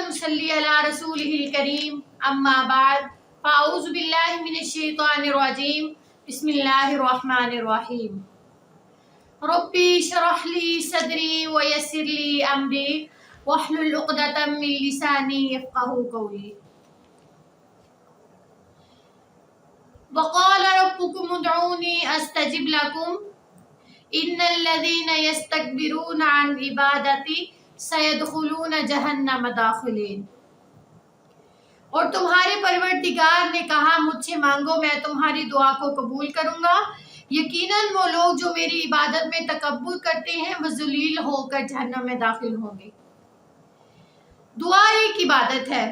नसल्ली अला रसूलिहिल करीम अम्मा बाद फ़ाऊज़ु बिल्लाहि मिनश शैतानिर रजीम बिस्मिल्लाहिर रहमानिर रहीम रब्बी इश्रह ली सदरी व यस्सिर ली अमरी वहलुल उक़दतम मिन लिसानी यफ़क़हू क़ौली वक़ाल रब्बुकुम उदऊनी अस्तजिब लकुम इन्नल्लज़ीना यस्तकबिरूना अन इबादती सयदखुलून जहन्नम दाखिलीन। और तुम्हारे परवरदिगार ने कहा, मुझसे मांगो, मैं तुम्हारी दुआ को कबूल करूंगा। यकीनन वो लोग जो मेरी इबादत में तकब्बुर करते हैं वो ज़लील होकर जहन्नम में दाखिल होंगे। दुआ एक इबादत है।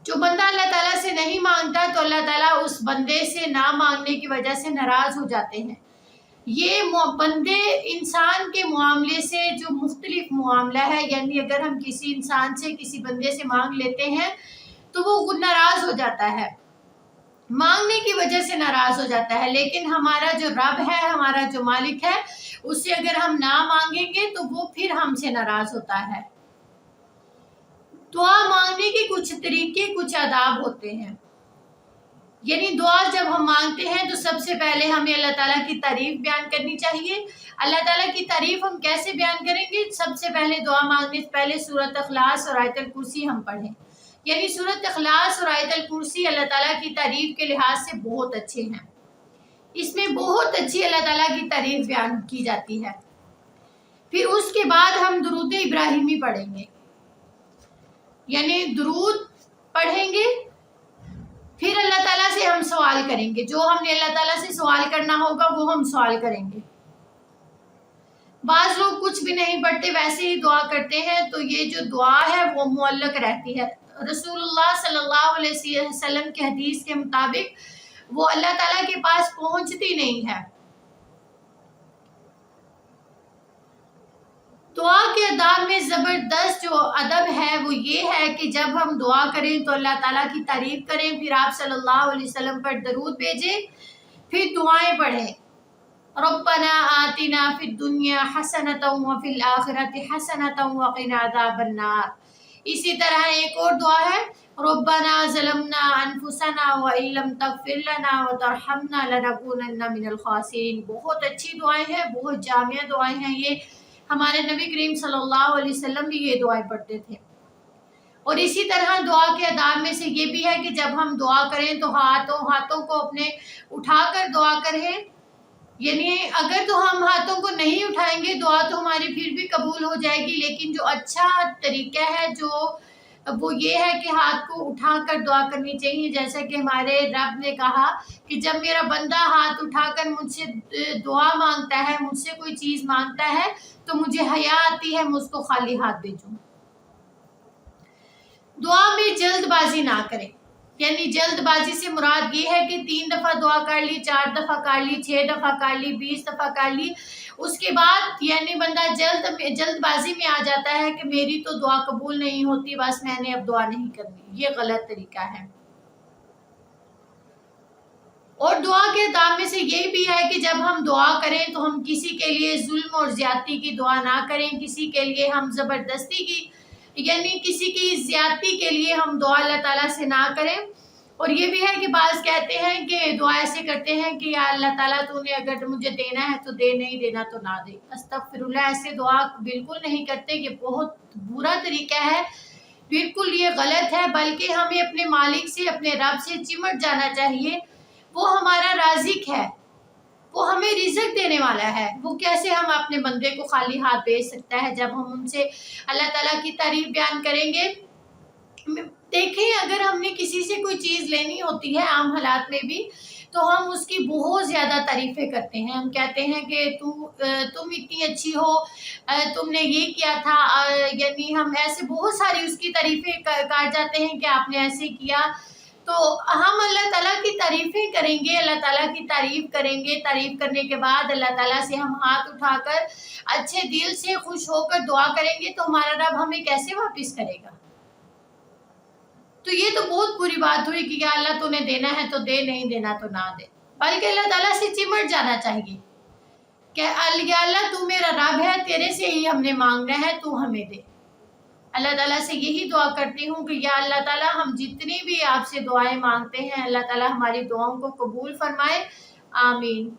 जो बंदा अल्लाह ताला से नहीं मांगता तो अल्लाह ताला उस बंदे से ना मांगने की वजह से नाराज हो जाते हैं। ये बंदे इंसान के मामले से जो मुख्तलिफ मामला है, यानी अगर हम किसी इंसान से किसी बंदे से मांग लेते हैं तो वो नाराज हो जाता है, मांगने की वजह से नाराज हो जाता है। लेकिन हमारा जो रब है, हमारा जो मालिक है, उससे अगर हम ना मांगेंगे तो वो फिर हमसे नाराज होता है। दुआ मांगने के कुछ तरीके, कुछ आदाब होते हैं। यानी दुआ जब हम मांगते हैं तो सबसे पहले हमें अल्लाह ताला की तारीफ बयान करनी चाहिए। अल्लाह ताला की तारीफ हम कैसे बयान करेंगे? सबसे पहले दुआ मांगने से पहले सूरत इखलास और आयतल कुर्सी हम पढ़ें। यानी सूरत इखलास और आयतल कुर्सी अल्लाह ताला की तारीफ के लिहाज से बहुत अच्छे हैं। इसमें बहुत अच्छी अल्लाह ताला की तारीफ बयान की जाती है। फिर उसके बाद हम दुरूद इब्राहिमी पढ़ेंगे, यानी दुरूद पढ़ेंगे। फिर अल्लाह ताला से हम सवाल करेंगे, जो हमने अल्लाह ताला से सवाल करना होगा वो हम सवाल करेंगे। बाज़ लोग कुछ भी नहीं पढ़ते, वैसे ही दुआ करते हैं, तो ये जो दुआ है वो मुअल्लक रहती है। रसूलुल्लाह सल्लल्लाहु अलैहि वसल्लम के हदीस के मुताबिक वो अल्लाह ताला के पास पहुंचती नहीं है। दुआ के अदाब में ज़बरदस्त जो अदब है वो ये है कि जब हम दुआ करें तो अल्लाह ताला की तारीफ करें, फिर आप सल्लल्लाहु अलैहि वसल्लम पर दरूद भेजें, फिर दुआएं पढ़ें। रब्बना आतिना फिद दुनिया हसनतम व फिल आखिरति हसनतम व क़िना अज़ाबन्नार। इसी तरह एक और दुआ है, रब्बना ज़लमना अनफुसना व इल्लम तग़फिर लना व तरहमना लनकूनन्ना मिनल ख़ासिरीन। बहुत अच्छी दुआएं हैं, बहुत जामिया दुआएं हैं। ये हमारे नबी करीम सल्लल्लाहु अलैहि वसल्लम भी ये दुआएं पढ़ते थे। और इसी तरह दुआ के अदाब में से ये भी है कि जब हम दुआ करें तो हाथों को अपने उठाकर दुआ करें। यानी अगर तो हम हाथों को नहीं उठाएंगे दुआ तो हमारी फिर भी कबूल हो जाएगी, लेकिन जो अच्छा तरीका है जो वो ये है कि हाथ को उठाकर दुआ करनी चाहिए। जैसा कि हमारे रब ने कहा कि जब मेरा बंदा हाथ उठाकर मुझसे दुआ मांगता है, मुझसे कोई चीज़ मांगता है, तो मुझे हया आती है, मैं उसको खाली हाथ भेजूं। दुआ में जल्दबाजी ना करें। यानी जल्दबाजी से मुराद ये है कि 3 दफ़ा दुआ कर ली, 4 दफ़ा कर ली, 6 दफ़ा कर ली, 20 दफ़ा कर ली, उसके बाद यानी बंदा जल्दबाजी में आ जाता है कि मेरी तो दुआ कबूल नहीं होती, बस मैंने अब दुआ नहीं करनी। ये गलत तरीका है। और दुआ के अदाब में से ये भी है कि जब हम दुआ करें तो हम किसी के लिए जुल्म और ज्यादती की दुआ ना करें, किसी के लिए हम ज़बरदस्ती की यानी किसी की ज्यादती के लिए हम दुआ अल्लाह ताला से ना करें। और ये भी है कि बाज़ कहते हैं कि दुआ ऐसे करते हैं कि या अल्लाह ताला तूने अगर मुझे देना है तो दे, नहीं देना तो ना दे। अस्तगफिरुल्लाह, ऐसे दुआ बिल्कुल नहीं करते। ये बहुत बुरा तरीका है, बिल्कुल ये गलत है। बल्कि हमें अपने मालिक से, अपने रब से चिमट जाना चाहिए। वो हमारा राज़िक है, वो हमें रिज़्क देने वाला है। वो कैसे हम अपने बंदे को खाली हाथ भेज सकता है? जब हम उनसे अल्लाह ताला की तारीफ बयान करेंगे। देखें, अगर हमने किसी से कोई चीज़ लेनी होती है आम हालात में भी, तो हम उसकी बहुत ज़्यादा तारीफ़ें करते हैं। हम कहते हैं कि तुम इतनी अच्छी हो, तुमने ये किया था, यानी हम ऐसे बहुत सारी उसकी तारीफ़ें कर जाते हैं कि आपने ऐसे किया। तो हम अल्लाह ताला की तारीफ़ें करेंगे, अल्लाह ताला की तारीफ़ करेंगे। तारीफ़ करने के बाद अल्लाह ताला से हम हाथ उठाकर अच्छे दिल से खुश होकर दुआ करेंगे, तो हमारा रब हमें कैसे वापस करेगा? तो ये तो बहुत बुरी बात हुई कि या अल्लाह तूने देना है तो दे, नहीं देना तो ना दे। बल्कि अल्लाह ताला से चिमट जाना चाहिए कि या अल्लाह तू मेरा रब है, तेरे से ही हमने मांगना है, तू हमें दे। اللہ تعالیٰ سے یہی دعا کرتی ہوں کہ یا اللہ تعالیٰ ہم جتنی بھی آپ سے دعائیں مانگتے ہیں اللہ تعالیٰ ہماری دعاؤں کو قبول فرمائے، آمین۔